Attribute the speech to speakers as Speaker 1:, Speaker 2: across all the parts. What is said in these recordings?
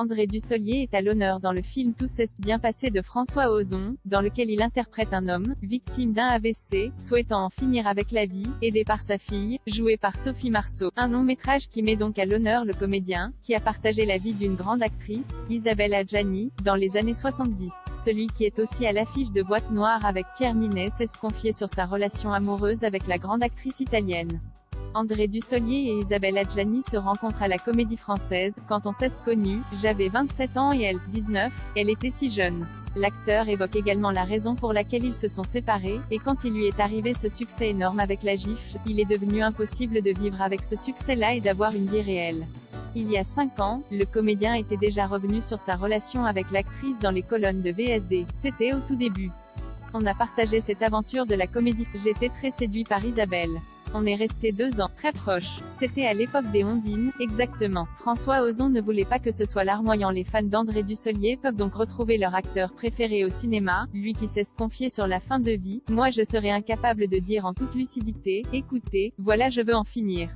Speaker 1: André Dussolier est à l'honneur dans le film Tout s'est bien passé de François Ozon, dans lequel il interprète un homme, victime d'un AVC, souhaitant en finir avec la vie, aidé par sa fille, jouée par Sophie Marceau. Un long-métrage qui met donc à l'honneur le comédien, qui a partagé la vie d'une grande actrice, Isabelle Adjani, dans les années 70. Celui qui est aussi à l'affiche de Boîte Noire avec Pierre Ninet s'est confié sur sa relation amoureuse avec la grande actrice italienne. André Dussolier et Isabelle Adjani se rencontrent à la Comédie Française. Quand on s'est connus, j'avais 27 ans et elle, 19, elle était si jeune. L'acteur évoque également la raison pour laquelle ils se sont séparés, et quand il lui est arrivé ce succès énorme avec la gifle, il est devenu impossible de vivre avec ce succès-là et d'avoir une vie réelle. Il y a 5 ans, le comédien était déjà revenu sur sa relation avec l'actrice dans les colonnes de VSD. C'était au tout début. On a partagé cette aventure de la comédie. J'étais très séduit par Isabelle. On est resté 2 ans, très proches. C'était à l'époque des Ondines, exactement. François Ozon ne voulait pas que ce soit larmoyant. Les fans d'André Dussolier peuvent donc retrouver leur acteur préféré au cinéma, lui qui s'est confié sur la fin de vie. Moi je serais incapable de dire en toute lucidité, écoutez, voilà je veux en finir.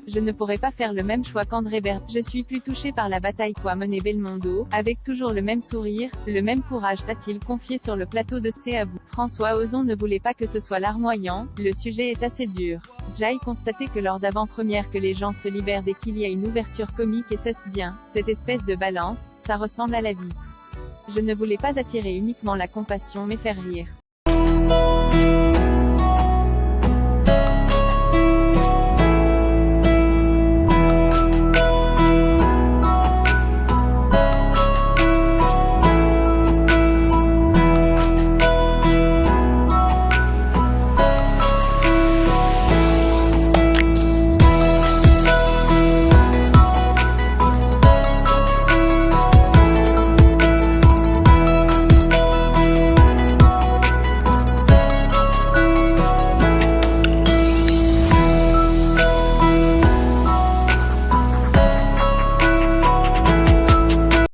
Speaker 1: Je ne pourrais pas faire le même choix qu'André Bert. Je suis plus touché par la bataille qu'a menée Belmondo, avec toujours le même sourire, le même courage, a-t-il confié sur le plateau de C'est à vous. François Ozon ne voulait pas que ce soit larmoyant, le sujet est assez dur. J'ai constaté que lors d'avant-première que les gens se libèrent dès qu'il y a une ouverture comique et c'est bien, cette espèce de balance, ça ressemble à la vie. Je ne voulais pas attirer uniquement la compassion mais faire rire.